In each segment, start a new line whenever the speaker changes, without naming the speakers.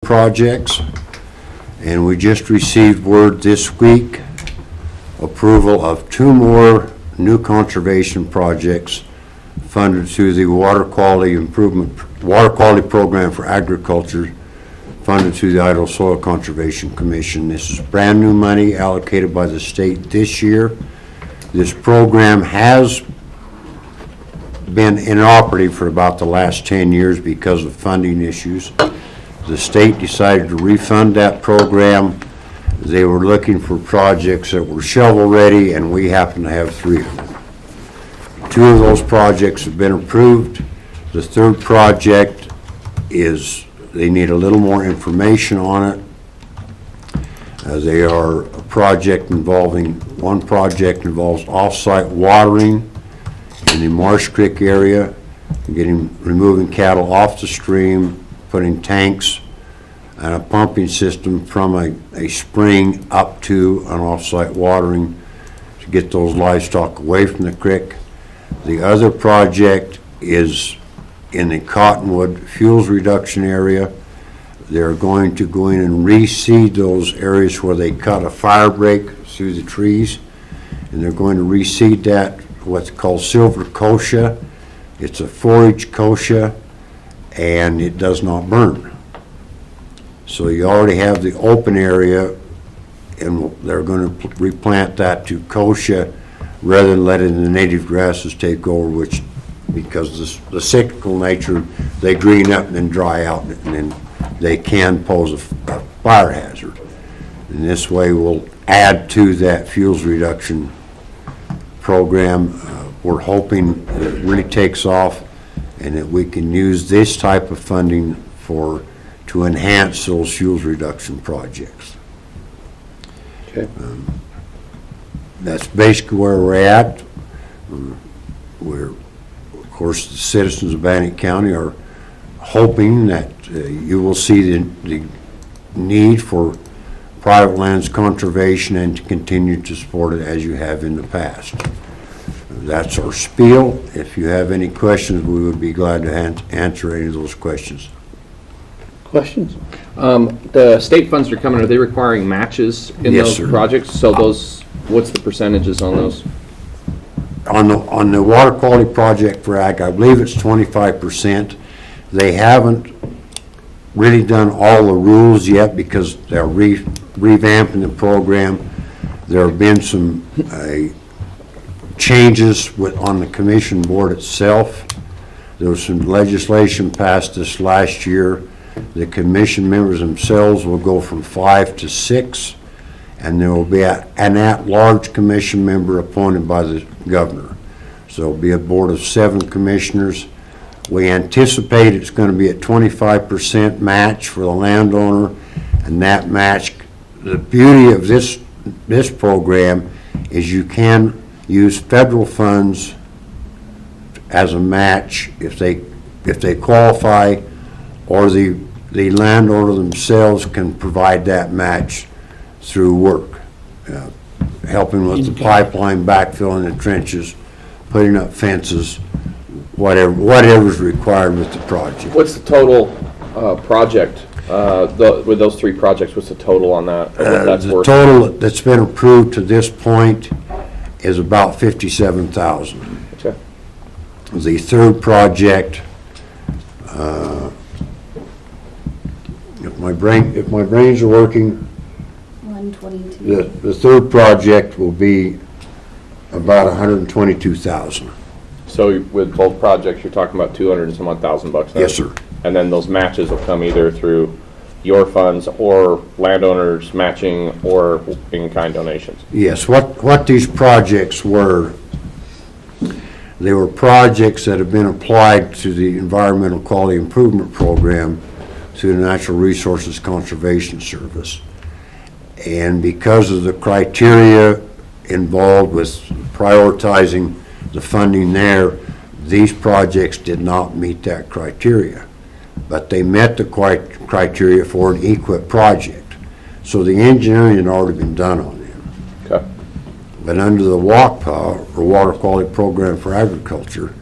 projects, and we just received word this week approval of 2 more new conservation projects funded through the Water Quality Program for Agriculture, funded through the Idaho Soil Conservation Commission. This is brand new money allocated by the state this year. This program has been inoperative for about the last 10 years because of funding issues. The state decided to refund that program. They were looking for projects that were shovel ready, and we happen to have 3 of them. 2 of those projects have been approved. The 3rd project is, they need a little more information on it. They are a project involving, one project involves off-site watering in the Marsh Creek area, removing cattle off the stream, putting tanks and a pumping system from a spring up to an off-site watering to get those livestock away from the creek. The other project is in the Cottonwood fuels reduction area. They're going to go in and reseed those areas where they cut a fire break through the trees, and they're going to reseed that, what's called silver kochia. It's a forage kochia, and it does not burn. So you already have the open area, and they're going to replant that to kochia rather than letting the native grasses take over, which, because the cyclical nature, they green up and then dry out, and then they can pose a fire hazard. And this way we'll add to that fuels reduction program. We're hoping that it really takes off and that we can use this type of funding to enhance those fuels reduction projects.
Okay.
That's basically where we're at. We're, of course, the citizens of Bannock County are hoping that you will see the need for private lands conservation and to continue to support it as you have in the past. That's our spiel. If you have any questions, we would be glad to answer any of those questions.
Questions?
The state funds are coming. Are they requiring matches in
Yes,
those
sir.
projects? So those, what's the percentages on those?
On the water quality project for ag, I believe it's 25%. They haven't really done all the rules yet because they're revamping the program. There have been some changes on the commission board itself. There was some legislation passed this last year. The commission members themselves will go from 5 to 6, and there will be an at-large commission member appointed by the governor. So it'll be a board of 7 commissioners. We anticipate it's going to be at 25% match for the landowner, and that match, the beauty of this program is you can use federal funds as a match if they qualify, or the landowner themselves can provide that match through work, helping with the pipeline, backfilling the trenches, putting up fences, whatever's required with the project.
What's the total project with those 3 projects? What's the total on that?
The total that's been approved to this point is about $57,000.
Okay.
The 3rd project, if my brains are working,
122.
the 3rd project will be about $122,000.
So with both projects, you're talking about 200 and some odd thousand bucks.
Yes, sir.
And then those matches will come either through your funds or landowners matching or in-kind donations.
Yes, what these projects were, they were projects that have been applied to the Environmental Quality Improvement Program through the Natural Resources Conservation Service. And because of the criteria involved with prioritizing the funding there, these projects did not meet that criteria. But they met the criteria for an EQIP project. So the engineering had already been done on them.
Okay.
But under the WAQPA, or Water Quality Program for Agriculture,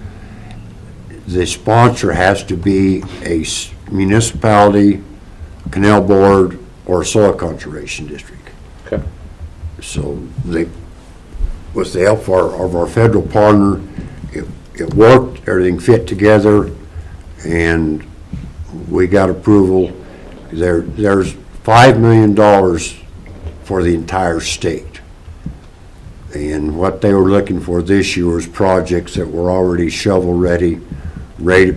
the sponsor has to be a municipality, Canal Board, or Soil Conservation District.
Okay.
So they, with the help of our federal partner, it worked, everything fit together, and we got approval. There's $5 million for the entire state. And what they were looking for this year was projects that were already shovel-ready, ready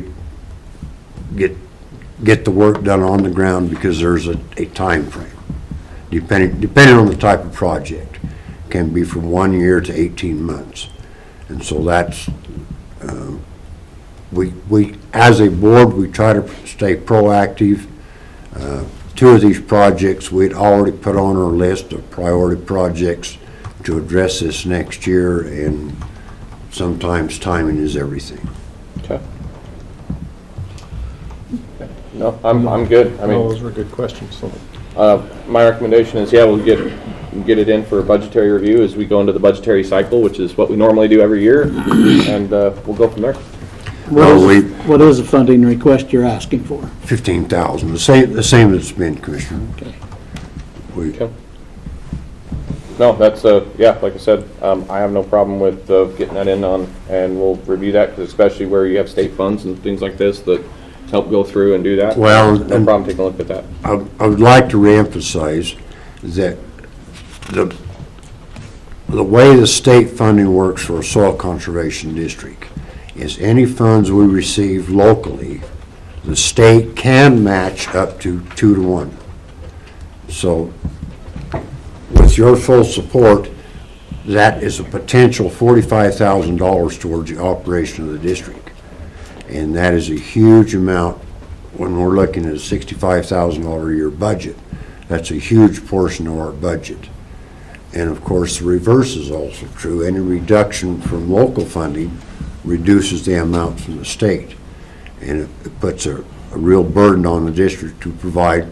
to get the work done on the ground, because there's a time frame. Depending on the type of project, can be from 1 year to 18 months. And so that's, we as a board, we try to stay proactive. Two of these projects we'd already put on our list of priority projects to address this next year, and sometimes timing is everything.
Okay. No, I'm good. I mean,
Those were good questions. So.
my recommendation is, yeah, we'll get it in for a budgetary review as we go into the budgetary cycle, which is what we normally do every year, and we'll go from there.
What is the funding request you're asking for?
$15,000, the same as it's been, Commissioner.
Okay.
Okay. No, that's, yeah, like I said, I have no problem with getting that in on, and we'll review that, 'cause especially where you have state funds and things like this that help go through and do that.
Well,
no problem taking a look at that.
I would like to reemphasize that the way the state funding works for a soil conservation district is any funds we receive locally, the state can match up to 2 to 1. So with your full support, that is a potential $45,000 towards the operation of the district. And that is a huge amount when we're looking at a $65,000 a year budget. That's a huge portion of our budget. And of course, the reverse is also true. Any reduction from local funding reduces the amount from the state. And it puts a real burden on the district to provide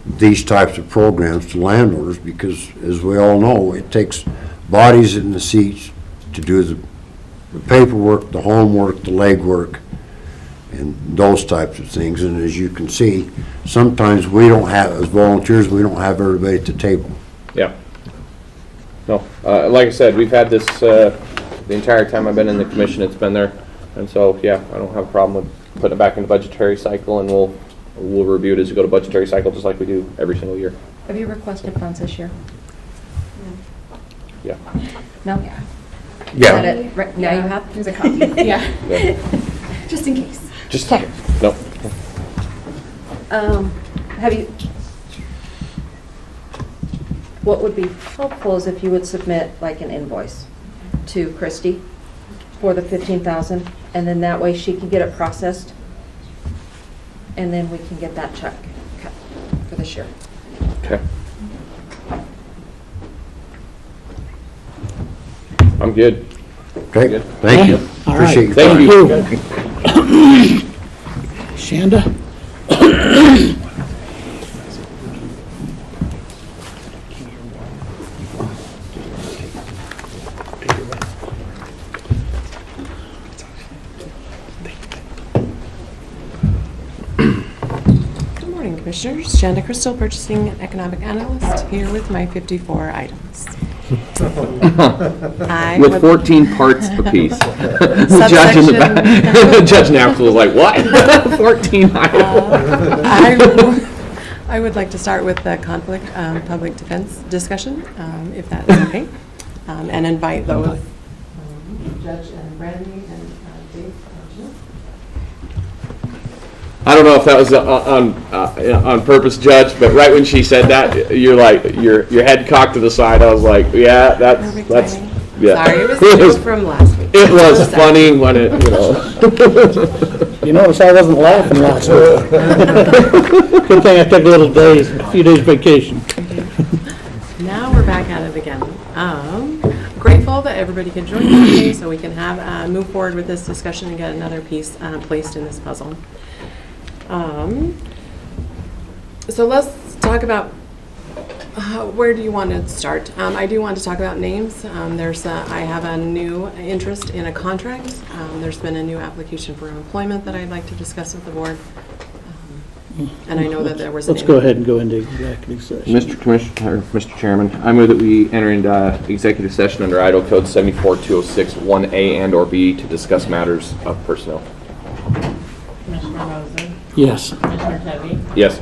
these types of programs to landowners, because as we all know, it takes bodies in the seats to do the paperwork, the homework, the legwork, and those types of things. And as you can see, sometimes we don't have, as volunteers, we don't have everybody at the table.
Yeah. No, like I said, we've had this the entire time I've been in the commission. It's been there, and so yeah, I don't have a problem with putting it back into budgetary cycle, and we'll review it as we go to budgetary cycle, just like we do every single year.
Have you requested funds this year?
Yeah.
No?
Yeah.
Right now you have?
Here's a copy.
Yeah.
Just in case.
Just no.
Have you, what would be helpful is if you would submit like an invoice to Christy for the 15,000, and then that way she can get it processed, and then we can get that check cut for this year.
Okay. I'm good.
Okay,
Good.
thank you.
All right.
Appreciate your
Thank
time.
you.
Shanda?
Good morning, Commissioners. Shanda Crystal, Purchasing Economic Analyst, here with my 54 items. I
With
would-
14 parts apiece. The judge in the back, the judge now was like, what? 14 items.
I would like to start with the conflict public defense discussion, if that is okay, and invite those, Judge and Brandy and Dave.
I don't know if that was on purpose, Judge, but right when she said that, you're like, your head cocked to the side. I was like, yeah, that's
Perfect
yeah.
Sorry, it was from last week.
It was funny when it, you know.
You notice I wasn't laughing last week. Good thing I took a few days vacation.
Now we're back at it again. Grateful that everybody could join me today so we can have move forward with this discussion and get another piece placed in this puzzle. So let's talk about where do you want to start? I do want to talk about names. I have a new interest in a contract. There's been a new application for employment that I'd like to discuss with the board. And I know that there was an...
Let's go ahead and go into executive session.
Mr. Commissioner, Mr. Chairman, I move that we enter into executive session under Idaho Code 74-206, 1A and or B to discuss matters of personnel.
Commissioner Moser,
Yes.
Commissioner Tubby,
Yes.